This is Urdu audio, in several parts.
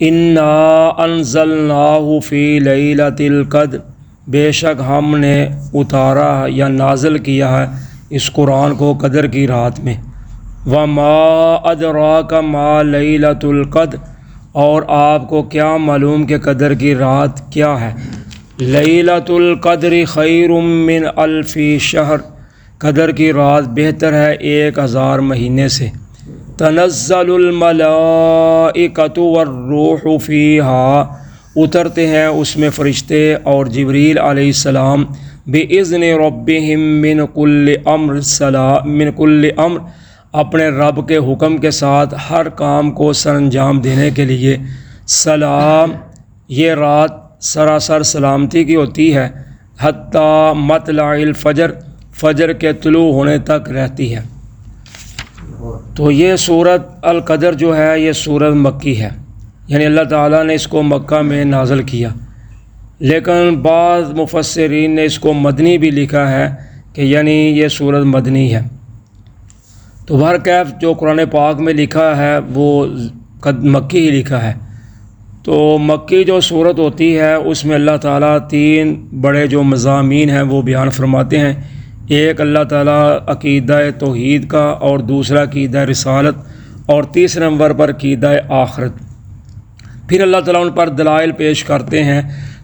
انا انزلناہ فی لیلۃ القدر، بے شک ہم نے اتارا یا نازل کیا ہے اس قرآن کو قدر کی رات میں۔ وما ادراک ما لیلۃ القدر، اور آپ کو کیا معلوم کہ قدر کی رات کیا ہے۔ لیلۃ القدر خیر من الف شہر، قدر کی رات بہتر ہے 1000 مہینے سے۔ تنزل الملائکۃ والروح فیہا، اترتے ہیں اس میں فرشتے اور جبریل علیہ السلام، بِإِذْنِ رَبِّهِم من کل امر، اپنے رب کے حکم کے ساتھ ہر کام کو سر انجام دینے کے لیے۔ سلام، یہ رات سراسر سلامتی کی ہوتی ہے، حتیٰ مطلع الفجر، فجر کے طلوع ہونے تک رہتی ہے۔ تو یہ سورۃ القدر جو ہے یہ سورۃ مکی ہے، یعنی اللہ تعالیٰ نے اس کو مکہ میں نازل کیا، لیکن بعض مفسرین نے اس کو مدنی بھی لکھا ہے کہ یعنی یہ سورۃ مدنی ہے۔ تو بہرکیف جو قرآن پاک میں لکھا ہے وہ مکی ہی لکھا ہے۔ تو مکی جو سورت ہوتی ہے اس میں اللہ تعالیٰ 3 بڑے جو مضامین ہیں وہ بیان فرماتے ہیں۔ ایک اللہ تعالیٰ عقیدہ توحید کا، اور دوسرا عقیدہ رسالت، اور تیسرے نمبر پر عقیدہ آخرت۔ پھر اللہ تعالیٰ ان پر دلائل پیش کرتے ہیں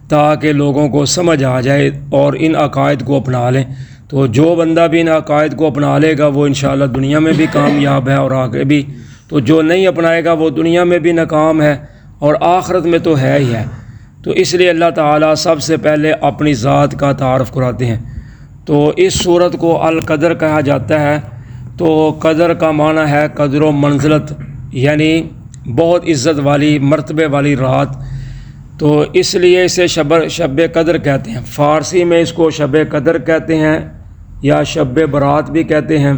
تاکہ لوگوں کو سمجھ آ جائے اور ان عقائد کو اپنا لیں۔ تو جو بندہ بھی ان عقائد کو اپنا لے گا وہ انشاءاللہ دنیا میں بھی کامیاب ہے اور آگے بھی، تو جو نہیں اپنائے گا وہ دنیا میں بھی ناکام ہے اور آخرت میں تو ہے ہی ہے۔ تو اس لیے اللہ تعالیٰ سب سے پہلے اپنی ذات کا تعارف کراتے ہیں۔ تو اس صورت کو القدر کہا جاتا ہے۔ تو قدر کا معنی ہے قدر و منزلت، یعنی بہت عزت والی، مرتبے والی رات۔ تو اس لیے اسے شب قدر کہتے ہیں۔ فارسی میں اس کو شب قدر کہتے ہیں یا شب برات بھی کہتے ہیں۔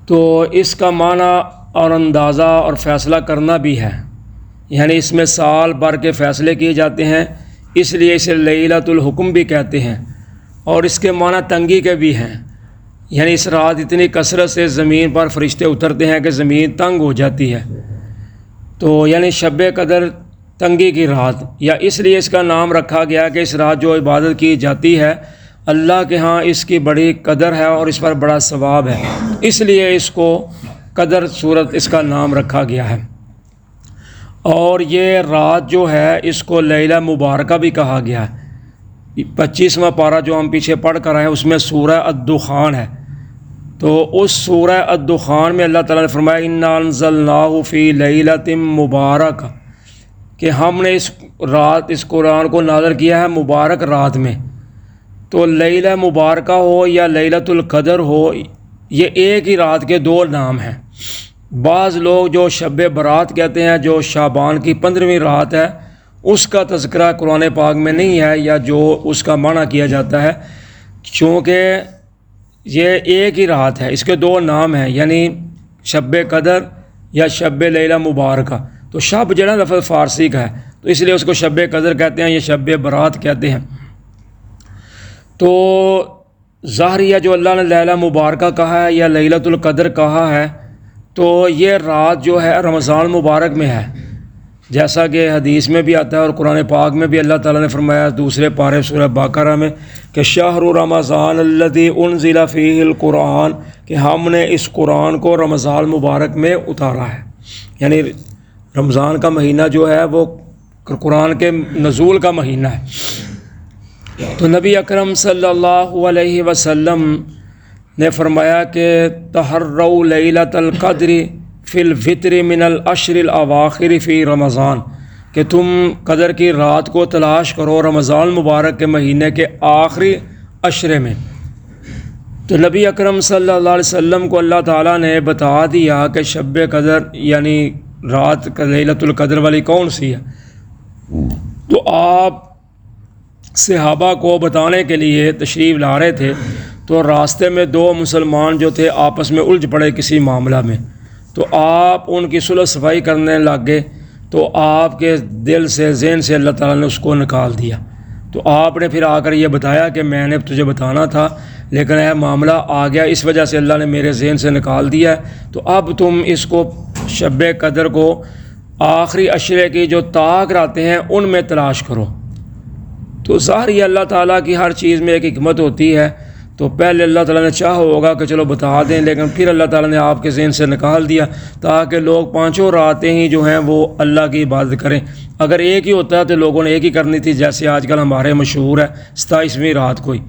تو اس کا معنی اور اندازہ اور فیصلہ کرنا بھی ہے، یعنی اس میں سال بھر کے فیصلے کیے جاتے ہیں، اس لیے اسے لیلۃ الحکم بھی کہتے ہیں۔ اور اس کے معنی تنگی کے بھی ہیں، یعنی اس رات اتنی کثرت سے زمین پر فرشتے اترتے ہیں کہ زمین تنگ ہو جاتی ہے۔ تو یعنی شب قدر تنگی کی رات، یا اس لیے اس کا نام رکھا گیا کہ اس رات جو عبادت کی جاتی ہے اللہ کے ہاں اس کی بڑی قدر ہے اور اس پر بڑا ثواب ہے، اس لیے اس کو قدر سورت اس کا نام رکھا گیا ہے۔ اور یہ رات جو ہے اس کو لیلہ مبارکہ بھی کہا گیا ہے۔ 25واں پارہ جو ہم پیچھے پڑھ کر آئے ہیں اس میں سورہ الدخان ہے۔ تو اس سورہ الدخان میں اللہ تعالیٰ نے فرمایا انا انزلناہ فی لیلۃ مبارکہ، کہ ہم نے اس قرآن کو نازل کیا ہے مبارک رات میں۔ تو لیلہ مبارکہ ہو یا لیلۃ القدر ہو، یہ ایک ہی رات کے 2 نام ہیں۔ بعض لوگ جو شب برات کہتے ہیں، جو شعبان کی 15ویں رات ہے، اس کا تذکرہ قرآن پاک میں نہیں ہے، یا جو اس کا معنی کیا جاتا ہے، چونکہ یہ ایک ہی رات ہے، اس کے 2 نام ہیں، یعنی شب قدر یا شب لیلہ مبارکہ۔ تو شب جو ہے لفظ فارسی کا ہے، تو اس لیے اس کو شب قدر کہتے ہیں یا شب برات کہتے ہیں۔ تو ظاہریہ جو اللہ نے لیلہ مبارکہ کہا ہے یا لیلۃ القدر کہا ہے، تو یہ رات جو ہے رمضان مبارک میں ہے، جیسا کہ حدیث میں بھی آتا ہے اور قرآن پاک میں بھی اللہ تعالیٰ نے فرمایا دوسرے پارے سورہ بقرہ میں کہ شہر رمضان الذی انزل فیہ القرآن، کہ ہم نے اس قرآن کو رمضان مبارک میں اتارا ہے، یعنی رمضان کا مہینہ جو ہے وہ قرآن کے نزول کا مہینہ ہے۔ تو نبی اکرم صلی اللہ علیہ وسلم نے فرمایا کہ تحروا لیلۃ القدر فی الفطر من العشر الاواخر فی رمضان، کہ تم قدر کی رات کو تلاش کرو رمضان مبارک کے مہینے کے آخری عشرے میں۔ تو نبی اکرم صلی اللہ علیہ وسلم کو اللہ تعالیٰ نے بتا دیا کہ شب قدر یعنی رات لیلۃ القدر والی کون سی ہے۔ تو آپ صحابہ کو بتانے کے لیے تشریف لا رہے تھے، تو راستے میں 2 مسلمان جو تھے آپس میں الجھ پڑے کسی معاملہ میں، تو آپ ان کی صلح صفائی کرنے لگ گئے۔ تو آپ کے دل سے، ذہن سے اللہ تعالیٰ نے اس کو نکال دیا۔ تو آپ نے پھر آ کر یہ بتایا کہ میں نے تجھے بتانا تھا لیکن یہ معاملہ آ گیا، اس وجہ سے اللہ نے میرے ذہن سے نکال دیا ہے، تو اب تم اس کو شب قدر کو آخری عشرے کی جو طاق راتیں ہیں ان میں تلاش کرو۔ تو ظاہر یہ اللہ تعالیٰ کی ہر چیز میں ایک حکمت ہوتی ہے، تو پہلے اللہ تعالیٰ نے چاہا ہوگا کہ چلو بتا دیں، لیکن پھر اللہ تعالیٰ نے آپ کے ذہن سے نکال دیا تاکہ لوگ پانچوں راتیں ہی جو ہیں وہ اللہ کی عبادت کریں۔ اگر ایک ہی ہوتا ہے تو لوگوں نے ایک ہی کرنی تھی، جیسے آج کل ہمارے مشہور ہے 27ویں رات کوئی،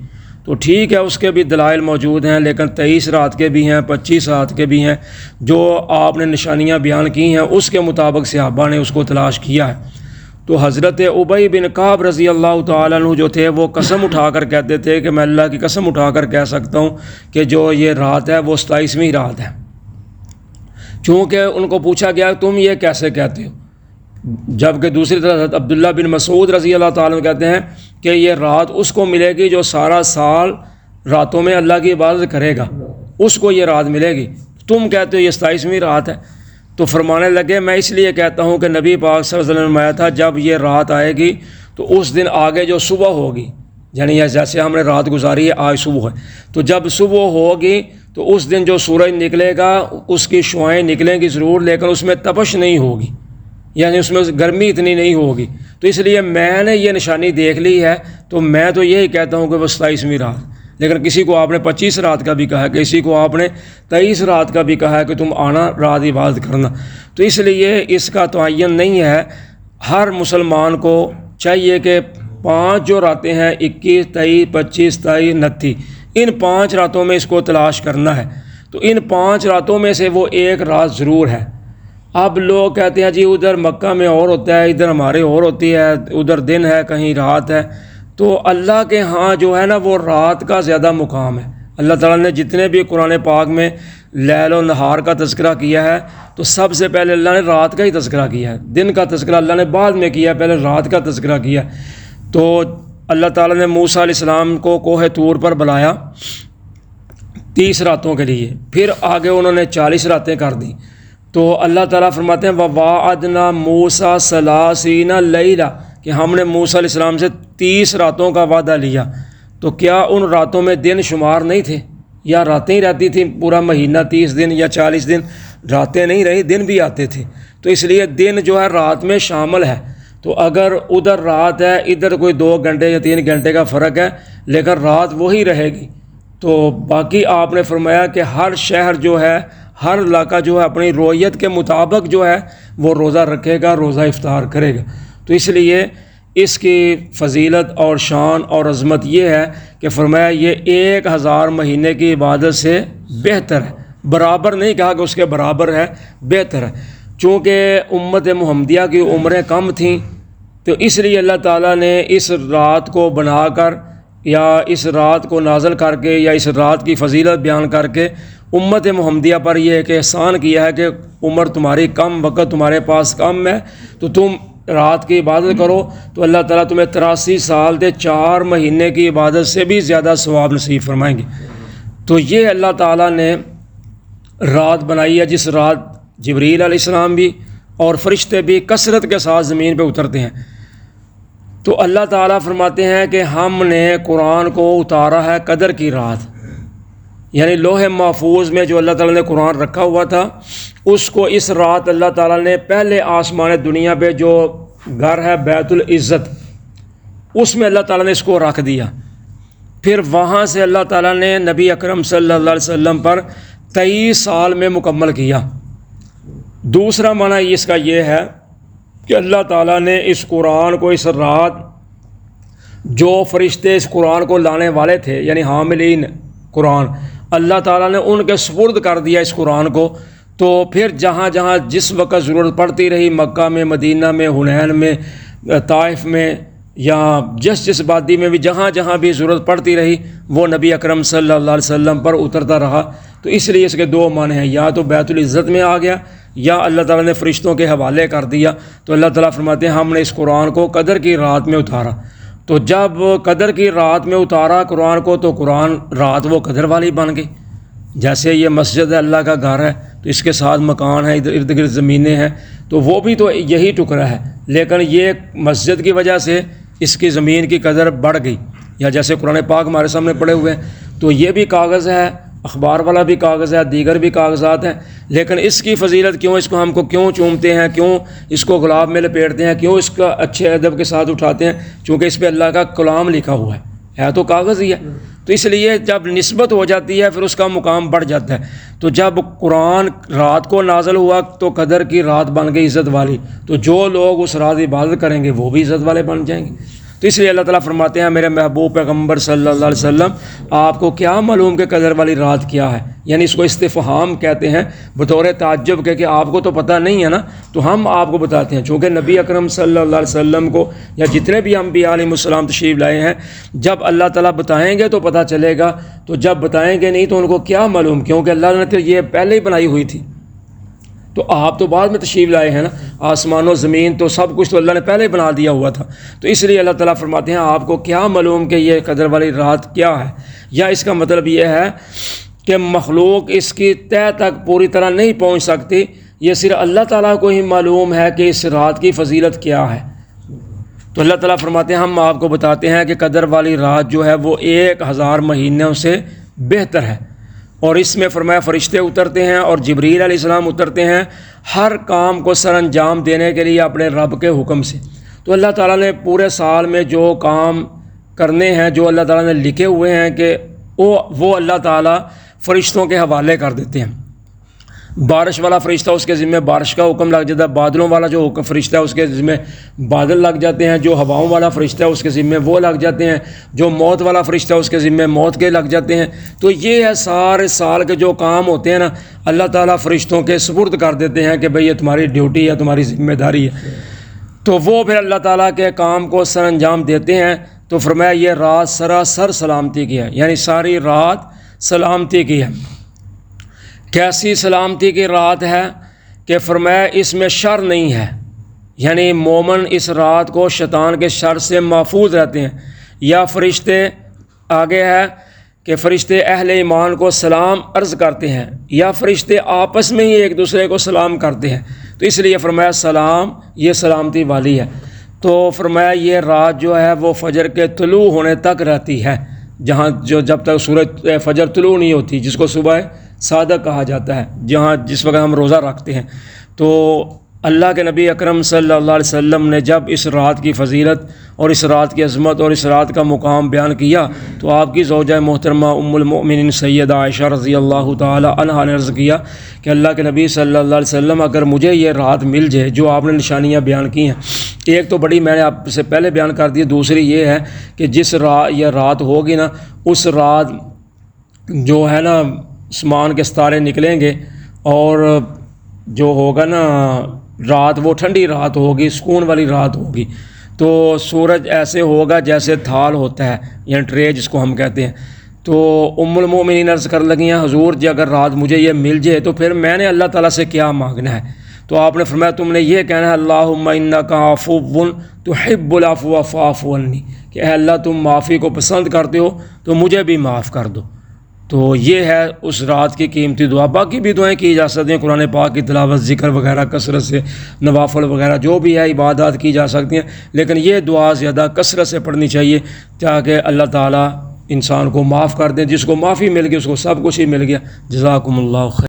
تو ٹھیک ہے اس کے بھی دلائل موجود ہیں، لیکن 23 رات کے بھی ہیں، 25 رات کے بھی ہیں، جو آپ نے نشانیاں بیان کی ہیں اس کے مطابق صحابہ نے اس کو تلاش کیا ہے۔ تو حضرت ابی بن کعب رضی اللہ تعالیٰ عنہ جو تھے وہ قسم اٹھا کر کہتے تھے کہ میں اللہ کی قسم اٹھا کر کہہ سکتا ہوں کہ جو یہ رات ہے وہ 27ویں رات ہے۔ چونکہ ان کو پوچھا گیا تم یہ کیسے کہتے ہو، جبکہ دوسری طرف حضرت عبداللہ بن مسعود رضی اللہ تعالیٰ عنہ کہتے ہیں کہ یہ رات اس کو ملے گی جو سارا سال راتوں میں اللہ کی عبادت کرے گا، اس کو یہ رات ملے گی، تم کہتے ہو یہ 27ویں رات ہے۔ تو فرمانے لگے میں اس لیے کہتا ہوں کہ نبی پاک صلی اللہ علیہ وسلم نے فرمایا تھا جب یہ رات آئے گی تو اس دن آگے جو صبح ہوگی، یعنی جیسے ہم نے رات گزاری ہے آج صبح ہے، تو جب صبح ہوگی تو اس دن جو سورج نکلے گا اس کی شعائیں نکلیں گی ضرور، لیکن اس میں تپش نہیں ہوگی، یعنی اس میں گرمی اتنی نہیں ہوگی۔ تو اس لیے میں نے یہ نشانی دیکھ لی ہے، تو میں تو یہی کہتا ہوں کہ وہ 27ویں رات، لیکن کسی کو آپ نے 25 رات کا بھی کہا ہے، کسی کو آپ نے 23 رات کا بھی کہا ہے کہ تم آنا رات عبادت کرنا۔ تو اس لیے اس کا تعین نہیں ہے، ہر مسلمان کو چاہیے کہ 5 جو راتیں ہیں 21، 23، 25، 27، 29، ان 5 راتوں میں اس کو تلاش کرنا ہے۔ تو ان 5 راتوں میں سے وہ ایک رات ضرور ہے۔ اب لوگ کہتے ہیں جی ادھر مکہ میں اور ہوتا ہے، ادھر ہمارے اور ہوتی ہے، ادھر دن ہے کہیں رات ہے، تو اللہ کے ہاں جو ہے نا وہ رات کا زیادہ مقام ہے۔ اللہ تعالیٰ نے جتنے بھی قرآن پاک میں لیل و نہار کا تذکرہ کیا ہے تو سب سے پہلے اللہ نے رات کا ہی تذکرہ کیا ہے، دن کا تذکرہ اللہ نے بعد میں کیا، پہلے رات کا تذکرہ کیا۔ تو اللہ تعالیٰ نے موسیٰ علیہ السلام کو کوہ طور پر بلایا 30 راتوں کے لیے، پھر آگے انہوں نے 40 راتیں کر دیں۔ تو اللہ تعالیٰ فرماتے ہیں وَوَاعَدْنَا مُوسَىٰ ثَلَاثِينَ لَيْلَةً کہ ہم نے موسیٰ علیہ السلام سے 30 راتوں کا وعدہ لیا۔ تو کیا ان راتوں میں دن شمار نہیں تھے، یا راتیں ہی رہتی تھیں پورا مہینہ 30 دن یا 40 دن؟ راتیں نہیں رہی، دن بھی آتے تھے۔ تو اس لیے دن جو ہے رات میں شامل ہے۔ تو اگر ادھر رات ہے ادھر کوئی 2 گھنٹے یا 3 گھنٹے کا فرق ہے، لیکن رات وہی رہے گی۔ تو باقی آپ نے فرمایا کہ ہر شہر جو ہے، ہر علاقہ جو ہے اپنی رویت کے مطابق جو ہے وہ روزہ رکھے گا، روزہ افطار کرے گا۔ تو اس لیے اس کی فضیلت اور شان اور عظمت یہ ہے کہ فرمایا یہ 1000 مہینے کی عبادت سے بہتر ہے، برابر نہیں کہا کہ اس کے برابر ہے، بہتر ہے۔ چونکہ امت محمدیہ کی عمریں کم تھیں تو اس لیے اللہ تعالیٰ نے اس رات کو بنا کر یا اس رات کو نازل کر کے یا اس رات کی فضیلت بیان کر کے امت محمدیہ پر یہ ایک احسان کیا ہے کہ عمر تمہاری کم، وقت تمہارے پاس کم ہے، تو تم رات کی عبادت کرو تو اللہ تعالیٰ تمہیں 83 سال دے 4 مہینے کی عبادت سے بھی زیادہ ثواب نصیب فرمائیں گے۔ تو یہ اللہ تعالیٰ نے رات بنائی ہے جس رات جبریل علیہ السلام بھی اور فرشتے بھی کثرت کے ساتھ زمین پہ اترتے ہیں۔ تو اللہ تعالیٰ فرماتے ہیں کہ ہم نے قرآن کو اتارا ہے قدر کی رات، یعنی لوح محفوظ میں جو اللہ تعالیٰ نے قرآن رکھا ہوا تھا اس کو اس رات اللہ تعالیٰ نے پہلے آسمان دنیا پہ جو گھر ہے بیت العزت اس میں اللہ تعالیٰ نے اس کو رکھ دیا۔ پھر وہاں سے اللہ تعالیٰ نے نبی اکرم صلی اللہ علیہ وسلم پر 23 سال میں مکمل کیا۔ دوسرا معنی اس کا یہ ہے کہ اللہ تعالیٰ نے اس قرآن کو اس رات جو فرشتے اس قرآن کو لانے والے تھے یعنی حاملین قرآن، اللہ تعالیٰ نے ان کے سپرد کر دیا اس قرآن کو۔ تو پھر جہاں جہاں جس وقت ضرورت پڑتی رہی، مکہ میں، مدینہ میں، حنین میں، طائف میں، یا جس وادی میں بھی جہاں جہاں بھی ضرورت پڑتی رہی وہ نبی اکرم صلی اللہ علیہ وسلم پر اترتا رہا۔ تو اس لیے اس کے 2 معنی ہیں، یا تو بیت العزت میں آ گیا یا اللہ تعالیٰ نے فرشتوں کے حوالے کر دیا۔ تو اللہ تعالیٰ فرماتے ہیں ہم نے اس قرآن کو قدر کی رات میں اتارا۔ تو جب قدر کی رات میں اتارا قرآن کو تو قرآن رات وہ قدر والی بن گئی۔ جیسے یہ مسجد ہے، اللہ کا گھر ہے، تو اس کے ساتھ مکان ہے، ادھر ارد گرد زمینیں ہیں، تو وہ بھی تو یہی ٹکڑا ہے، لیکن یہ مسجد کی وجہ سے اس کی زمین کی قدر بڑھ گئی۔ یا جیسے قرآن پاک ہمارے سامنے پڑے ہوئے ہیں تو یہ بھی کاغذ ہے اخبار والا بھی کاغذ ہے، دیگر بھی کاغذات ہیں، لیکن اس کی فضیلت کیوں، اس کو ہم کو کیوں چومتے ہیں، کیوں اس کو گلاب میں لپیٹتے ہیں، کیوں اس کا اچھے ادب کے ساتھ اٹھاتے ہیں؟ چونکہ اس پہ اللہ کا کلام لکھا ہوا ہے تو کاغذ ہی ہے، تو اس لیے جب نسبت ہو جاتی ہے پھر اس کا مقام بڑھ جاتا ہے۔ تو جب قرآن رات کو نازل ہوا تو قدر کی رات بن گئی عزت والی، تو جو لوگ اس رات عبادت کریں گے وہ بھی عزت والے بن جائیں گے۔ تو اس لیے اللہ تعالیٰ فرماتے ہیں میرے محبوب پیغمبر صلی اللہ علیہ وسلم آپ کو کیا معلوم کہ قدر والی رات کیا ہے؟ یعنی اس کو استفہام کہتے ہیں بطور تعجب کہ آپ کو تو پتہ نہیں ہے نا، تو ہم آپ کو بتاتے ہیں۔ چونکہ نبی اکرم صلی اللہ علیہ وسلم کو یا جتنے بھی انبیاء علیہ السلام تشریف لائے ہیں، جب اللہ تعالیٰ بتائیں گے تو پتہ چلے گا، تو جب بتائیں گے نہیں تو ان کو کیا معلوم، کیونکہ اللہ نے تو یہ پہلے ہی بنائی ہوئی تھی، تو آپ تو بعد میں تشریف لائے ہیں نا، آسمان و زمین تو سب کچھ تو اللہ نے پہلے بنا دیا ہوا تھا۔ تو اس لیے اللہ تعالیٰ فرماتے ہیں آپ کو کیا معلوم کہ یہ قدر والی رات کیا ہے؟ یا اس کا مطلب یہ ہے کہ مخلوق اس کی تہ تک پوری طرح نہیں پہنچ سکتی، یہ صرف اللہ تعالیٰ کو ہی معلوم ہے کہ اس رات کی فضیلت کیا ہے۔ تو اللہ تعالیٰ فرماتے ہیں ہم آپ کو بتاتے ہیں کہ قدر والی رات جو ہے وہ 1000 مہینوں سے بہتر ہے، اور اس میں فرمایا فرشتے اترتے ہیں اور جبریل علیہ السلام اترتے ہیں ہر کام کو سر انجام دینے کے لیے اپنے رب کے حکم سے۔ تو اللہ تعالیٰ نے پورے سال میں جو کام کرنے ہیں، جو اللہ تعالیٰ نے لکھے ہوئے ہیں کہ وہ اللہ تعالیٰ فرشتوں کے حوالے کر دیتے ہیں۔ بارش والا فرشتہ اس کے ذمہ بارش کا حکم لگ جاتا ہے، بادلوں والا جو فرشتہ ہے اس کے ذمہ بادل لگ جاتے ہیں، جو ہواؤں والا فرشتہ ہے اس کے ذمہ وہ لگ جاتے ہیں، جو موت والا فرشتہ ہے اس کے ذمہ موت کے لگ جاتے ہیں۔ تو یہ ہے سارے سال کے جو کام ہوتے ہیں نا، اللہ تعالیٰ فرشتوں کے سپرد کر دیتے ہیں کہ بھئی یہ تمہاری ڈیوٹی ہے، تمہاری ذمہ داری ہے، تو وہ پھر اللہ تعالیٰ کے کام کو سر انجام دیتے ہیں۔ تو فرمایا یہ رات سراسر سلامتی کی ہے، یعنی ساری رات سلامتی کی ہے۔ کیسی سلامتی کی رات ہے کہ فرمایا اس میں شر نہیں ہے، یعنی مومن اس رات کو شیطان کے شر سے محفوظ رہتے ہیں۔ یا فرشتے آگے ہے کہ فرشتے اہل ایمان کو سلام عرض کرتے ہیں، یا فرشتے آپس میں ہی ایک دوسرے کو سلام کرتے ہیں، تو اس لیے فرمایا سلام یہ سلامتی والی ہے۔ تو فرمایا یہ رات جو ہے وہ فجر کے طلوع ہونے تک رہتی ہے، جب تک سورج فجر طلوع نہیں ہوتی، جس کو صبح صادق کہا جاتا ہے، جس وقت ہم روزہ رکھتے ہیں۔ تو اللہ کے نبی اکرم صلی اللہ علیہ وسلم نے جب اس رات کی فضیلت اور اس رات کی عظمت اور اس رات کا مقام بیان کیا تو آپ کی زوجہ محترمہ ام المؤمنین سیدہ عائشہ رضی اللہ تعالی عنہا نے عرض کیا کہ اللہ کے نبی صلی اللہ علیہ وسلم اگر مجھے یہ رات مل جائے جو آپ نے نشانیاں بیان کی ہیں، ایک تو بڑی میں نے آپ سے پہلے بیان کر دی، دوسری یہ ہے کہ جس یہ رات ہوگی نا، اس رات جو ہے نا آسمان کے ستارے نکلیں گے، اور جو ہوگا نا رات وہ ٹھنڈی رات ہوگی، سکون والی رات ہوگی، تو سورج ایسے ہوگا جیسے تھال ہوتا ہے، یعنی ٹرے جس کو ہم کہتے ہیں۔ تو ام المؤمنین عرض کر لگی ہیں حضور جی اگر رات مجھے یہ مل جائے تو پھر میں نے اللہ تعالیٰ سے کیا مانگنا ہے؟ تو آپ نے فرمایا تم نے یہ کہنا ہے اللہم انک عفو تحب العفو فاعف عنی، کہ اے اللہ تم معافی کو پسند کرتے ہو تو مجھے بھی معاف کر دو۔ تو یہ ہے اس رات کی قیمتی دعا۔ باقی بھی دعائیں کی جا سکتی ہیں، قرآن پاک کی تلاوت، ذکر وغیرہ کثرت سے، نوافل وغیرہ جو بھی ہے عبادات کی جا سکتی ہیں، لیکن یہ دعا زیادہ کثرت سے پڑھنی چاہیے تاکہ اللہ تعالیٰ انسان کو معاف کر دیں۔ جس کو معافی مل گئی اس کو سب کچھ ہی مل گیا۔ جزاکم اللہ خیر۔